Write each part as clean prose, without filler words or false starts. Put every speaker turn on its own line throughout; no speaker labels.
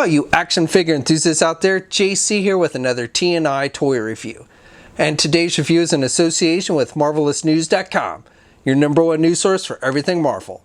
Hello you action figure enthusiasts out there, JC here with another T&I toy review. And today's review is in association with MarvelousNews.com, your #1 news source for everything Marvel.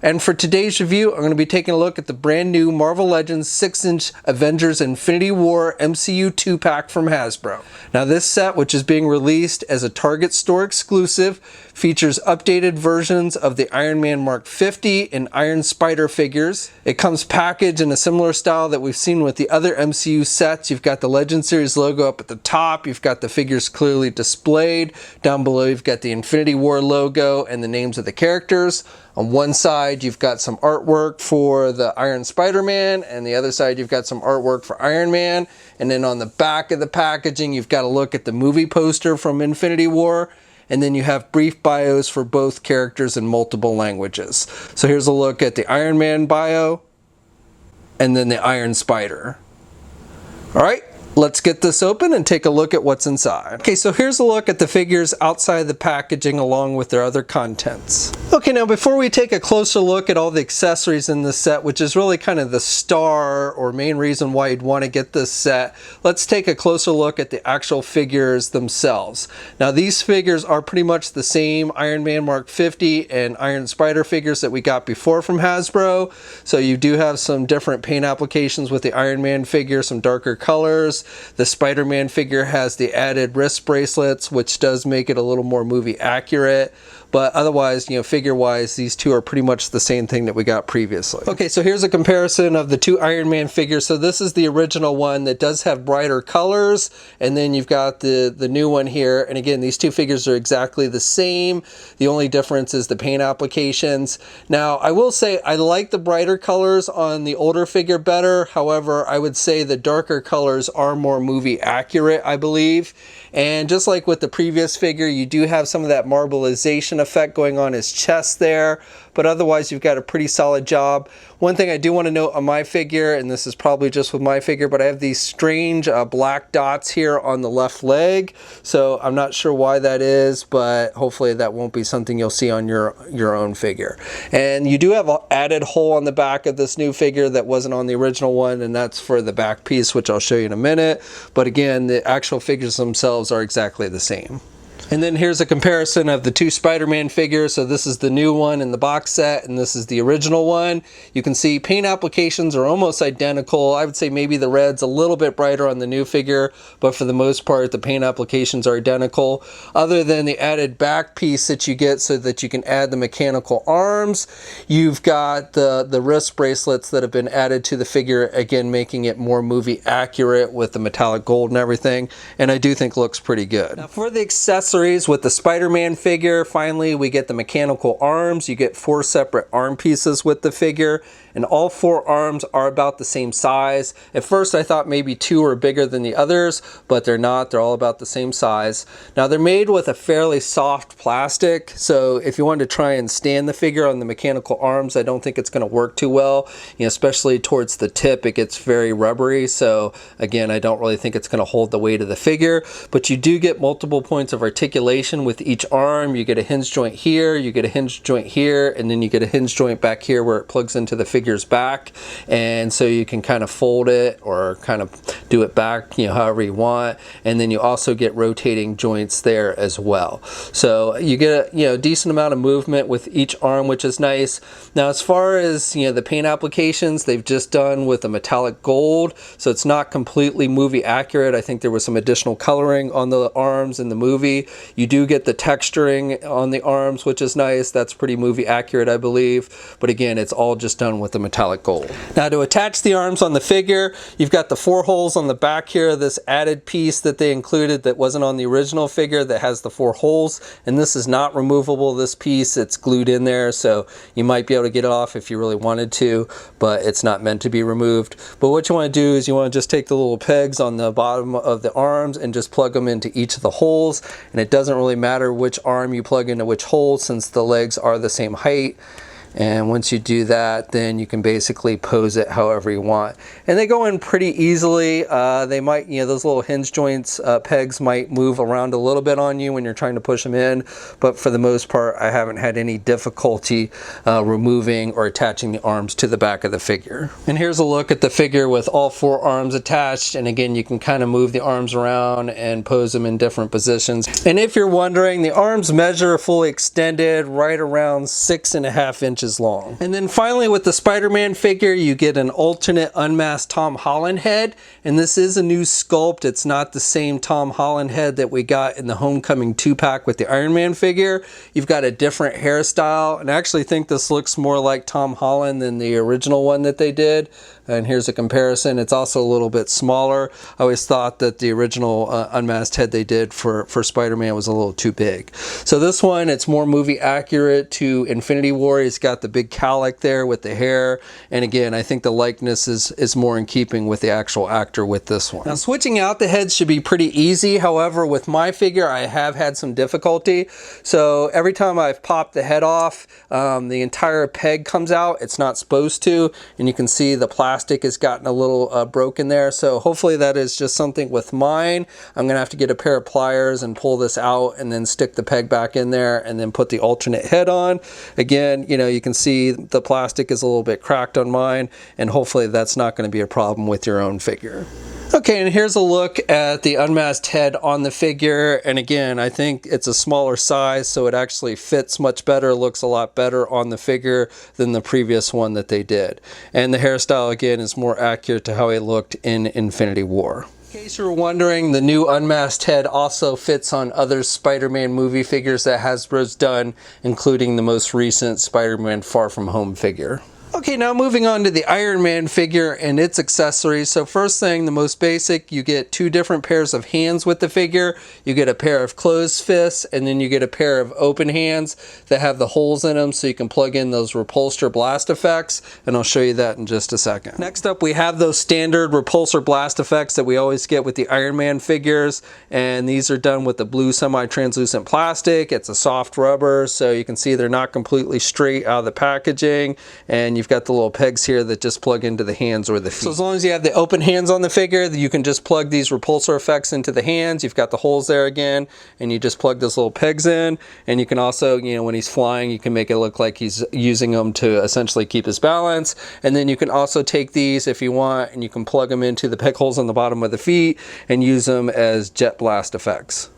And for today's review, I'm going to be taking a look at the brand new Marvel Legends 6-inch Avengers Infinity War MCU 2-pack from Hasbro. Now this set, which is being released as a Target store exclusive, features updated versions of the Iron Man Mark 50 and Iron Spider figures. It comes packaged in a similar style that we've seen with the other MCU sets. You've got the Legend Series logo up at the top, you've got the figures clearly displayed. Down below you've got the Infinity War logo and the names of the characters. On one side, you've got some artwork for the Iron Spider-Man, and the other side, you've got some artwork for Iron Man. And then on the back of the packaging, you've got a look at the movie poster from Infinity War. And then you have brief bios for both characters in multiple languages. So here's a look at the Iron Man bio, and then the Iron Spider. All right. Let's get this open and take a look at what's inside. Okay, so here's a look at the figures outside the packaging along with their other contents. Okay, now before we take a closer look at all the accessories in this set, which is really kind of the star or main reason why you'd want to get this set, let's take a closer look at the actual figures themselves. Now these figures are pretty much the same Iron Man Mark 50 and Iron Spider figures that we got before from Hasbro. So you do have some different paint applications with the Iron Man figure, some darker colors. The Spider-Man figure has the added wrist bracelets, which does make it a little more movie accurate. But otherwise, you know, figure-wise, these two are pretty much the same thing that we got previously. Okay, so here's a comparison of the two Iron Man figures. So this is the original one that does have brighter colors, and then you've got the new one here. And again, these two figures are exactly the same. The only difference is the paint applications. Now, I will say I like the brighter colors on the older figure better. However, I would say the darker colors are more movie accurate, I believe. And just like with the previous figure, you do have some of that marbleization effect going on his chest there, but otherwise you've got a pretty solid job. One thing I do want to note on my figure, and this is probably just with my figure, but I have these strange black dots here on the left leg, so I'm not sure why that is, but hopefully that won't be something you'll see on your own figure. And you do have an added hole on the back of this new figure that wasn't on the original one, and that's for the back piece, which I'll show you in a minute. But again, the actual figures themselves are exactly the same. And then here's a comparison of the two Spider-Man figures. So this is the new one in the box set, and this is the original one. You can see paint applications are almost identical. I would say maybe the red's a little bit brighter on the new figure, but for the most part, the paint applications are identical, other than the added back piece that you get so that you can add the mechanical arms. You've got the wrist bracelets that have been added to the figure, again, making it more movie accurate with the metallic gold and everything, and I do think looks pretty good. Now for the accessories, with the Spider-Man figure, finally we get the mechanical arms. You get 4 separate arm pieces with the figure, and all 4 arms are about the same size. At first I thought maybe 2 are bigger than the others, but they're not. They're all about the same size. Now they're made with a fairly soft plastic, so if you wanted to try and stand the figure on the mechanical arms, I don't think it's going to work too well. You know, especially towards the tip, it gets very rubbery, so again, I don't really think it's going to hold the weight of the figure. But you do get multiple points of articulation with each arm. You get a hinge joint here, you get a hinge joint here, and then you get a hinge joint back here where it plugs into the figure's back. And so you can kind of fold it or kind of do it back, you know, however you want. And then you also get rotating joints there as well. So you get a, you know, decent amount of movement with each arm, which is nice. Now as far as, you know, the paint applications, they've just done with a metallic gold, so it's not completely movie accurate. I think there was some additional coloring on the arms in the movie. You do get the texturing on the arms, which is nice. That's pretty movie accurate, I believe. But again, it's all just done with the metallic gold. Now to attach the arms on the figure, you've got the 4 holes on the back here, this added piece that they included that wasn't on the original figure that has the 4 holes. And this is not removable, this piece. It's glued in there, so you might be able to get it off if you really wanted to, but it's not meant to be removed. But what you want to do is you want to just take the little pegs on the bottom of the arms and just plug them into each of the holes. And it doesn't really matter which arm you plug into which hole, since the legs are the same height. And once you do that, then you can basically pose it however you want. And they go in pretty easily. They might, those little hinge joints, pegs might move around a little bit on you when you're trying to push them in. But for the most part, I haven't had any difficulty removing or attaching the arms to the back of the figure. And here's a look at the figure with all 4 arms attached. And again, you can kind of move the arms around and pose them in different positions. And if you're wondering, the arms measure fully extended right around 6.5 inches long. And then finally, with the Spider-Man figure, you get an alternate unmasked Tom Holland head, and this is a new sculpt. It's not the same Tom Holland head that we got in the Homecoming 2-pack with the Iron Man figure. You've got a different hairstyle, and I actually think this looks more like Tom Holland than the original one that they did. And here's a comparison. It's also a little bit smaller. I always thought that the original unmasked head they did for Spider-Man was a little too big. So this one, it's more movie accurate to Infinity War. He's got the big cowlick there with the hair. And again, I think the likeness is more in keeping with the actual actor with this one. Now, switching out the heads should be pretty easy. However, with my figure, I have had some difficulty. So every time I've popped the head off, the entire peg comes out. It's not supposed to. And you can see the plastic has gotten a little broken there. So hopefully that is just something with mine. I'm gonna have to get a pair of pliers and pull this out and then stick the peg back in there and then put the alternate head on. Again, you can see the plastic is a little bit cracked on mine, and hopefully that's not going to be a problem with your own figure. Okay, and here's a look at the unmasked head on the figure. And again, I think it's a smaller size, so it actually fits much better, looks a lot better on the figure than the previous one that they did. And the hairstyle, again, is more accurate to how it looked in Infinity War. In case you were wondering, the new unmasked head also fits on other Spider-Man movie figures that Hasbro's done, including the most recent Spider-Man Far From Home figure. Okay, now moving on to the Iron Man figure and its accessories. So first thing, the most basic, you get 2 different pairs of hands with the figure. You get a pair of closed fists, and then you get a pair of open hands that have the holes in them so you can plug in those Repulsor blast effects, and I'll show you that in just a second. Next up, we have those standard Repulsor blast effects that we always get with the Iron Man figures, and these are done with the blue semi-translucent plastic. It's a soft rubber, so you can see they're not completely straight out of the packaging, and you've got the little pegs here that just plug into the hands or the feet. So as long as you have the open hands on the figure, you can just plug these repulsor effects into the hands. You've got the holes there again, and you just plug those little pegs in. And you can also, when he's flying, you can make it look like he's using them to essentially keep his balance. And then you can also take these if you want, and you can plug them into the peg holes on the bottom of the feet and use them as jet blast effects.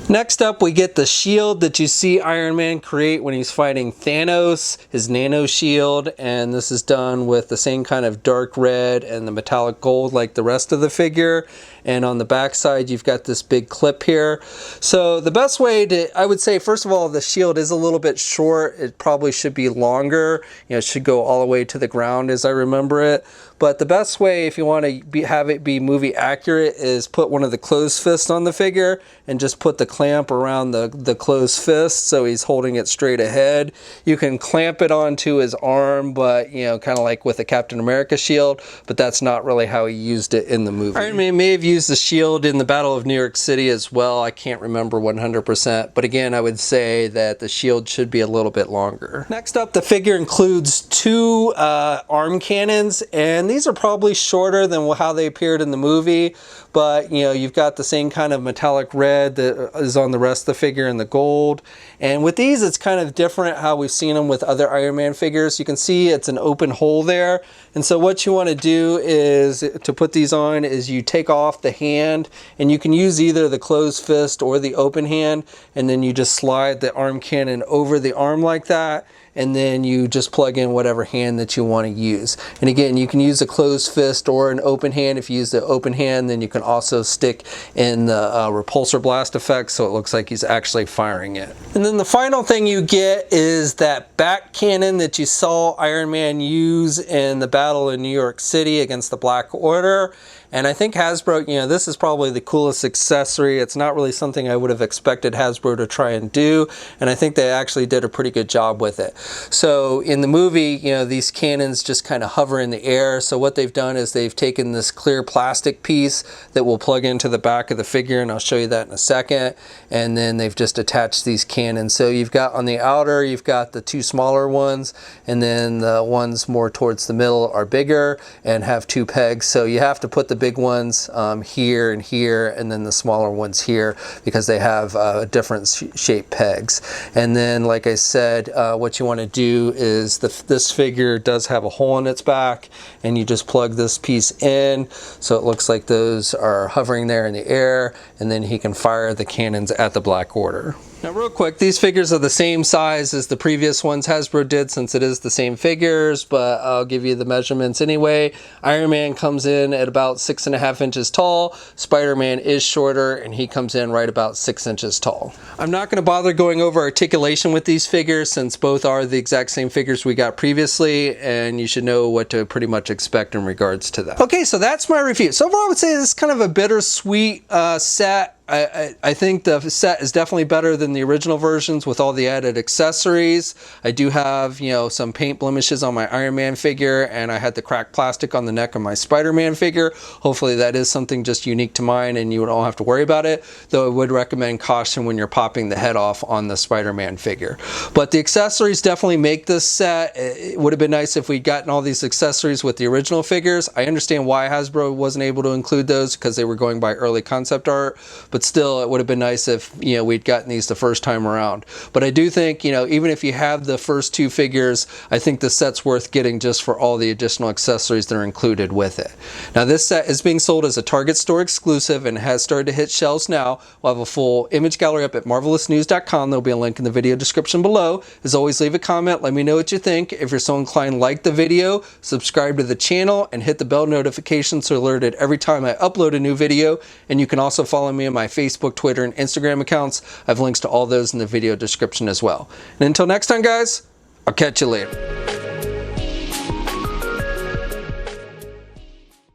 Next up, we get the shield that you see Iron Man create when he's fighting Thanos, his Nano Shield, and this is done with the same kind of dark red and the metallic gold like the rest of the figure. And on the back side, you've got this big clip here. So the best way to, I would say, first of all, the shield is a little bit short. It probably should be longer. It should go all the way to the ground as I remember it. But the best way, if you want to have it be movie accurate, is put one of the closed fists on the figure and just put the clamp around the closed fist so he's holding it straight ahead. You can clamp it onto his arm, but kind of like with the Captain America shield, but that's not really how he used it in the movie. Iron Man may have used the shield in the Battle of New York City as well. I can't remember 100%, but again, I would say that the shield should be a little bit longer. Next up, the figure includes 2 arm cannons, and these are probably shorter than how they appeared in the movie, but you've got the same kind of metallic red that is on the rest of the figure in the gold. And with these, it's kind of different how we've seen them with other Iron Man figures. You can see it's an open hole there. And so what you want to do is, to put these on, is you take off the hand, and you can use either the closed fist or the open hand, and then you just slide the arm cannon over the arm like that, and then you just plug in whatever hand that you want to use. And again, you can use a closed fist or an open hand. If you use the open hand, then you can also stick in the repulsor blast effect so it looks like he's actually firing it. And then the final thing you get is that back cannon that you saw Iron Man use in the Battle in New York City against the Black Order. And I think Hasbro, you know, this is probably the coolest accessory. It's not really something I would have expected Hasbro to try and do, and I think they actually did a pretty good job with it. So in the movie, you know, these cannons just kind of hover in the air. So what they've done is they've taken this clear plastic piece that will plug into the back of the figure, and I'll show you that in a second, and then they've just attached these cannons. So you've got on the outer, you've got the two smaller ones, and then the ones more towards the middle are bigger and have two pegs. So you have to put the big ones here and here, and then the smaller ones here, because they have different shape pegs. And then, like I said, what you want to do is this figure does have a hole in its back, and you just plug this piece in so it looks like those are hovering there in the air, and then he can fire the cannons at the Black Order. Now real quick, these figures are the same size as the previous ones Hasbro did, since it is the same figures, but I'll give you the measurements anyway. Iron Man comes in at about 6.5 inches tall. Spider-Man is shorter, and he comes in right about 6 inches tall. I'm not going to bother going over articulation with these figures, since both are the exact same figures we got previously, and you should know what to pretty much expect in regards to that. Okay, so that's my review. So overall, I would say this is kind of a bittersweet set. I think the set is definitely better than the original versions with all the added accessories. I do have, you know, some paint blemishes on my Iron Man figure, and I had the cracked plastic on the neck of my Spider-Man figure. Hopefully that is something just unique to mine and you don't have to worry about it, though I would recommend caution when you're popping the head off on the Spider-Man figure. But the accessories definitely make this set. It would have been nice if we'd gotten all these accessories with the original figures. I understand why Hasbro wasn't able to include those, because they were going by early concept art, but still it would have been nice if, you know, we'd gotten these the first time around. But I do think, you know, even if you have the first two figures, I think the set's worth getting just for all the additional accessories that are included with it. Now this set is being sold as a Target store exclusive and has started to hit shelves now. We'll have a full image gallery up at marvelousnews.com. There'll be a link in the video description below. As always, leave a comment, let me know what you think. If you're so inclined, like the video, subscribe to the channel, and hit the bell notification so you're alerted every time I upload a new video. And you can also follow me on my Facebook, Twitter, and Instagram accounts. I have links to all those in the video description as well. And until next time, guys, I'll catch you later.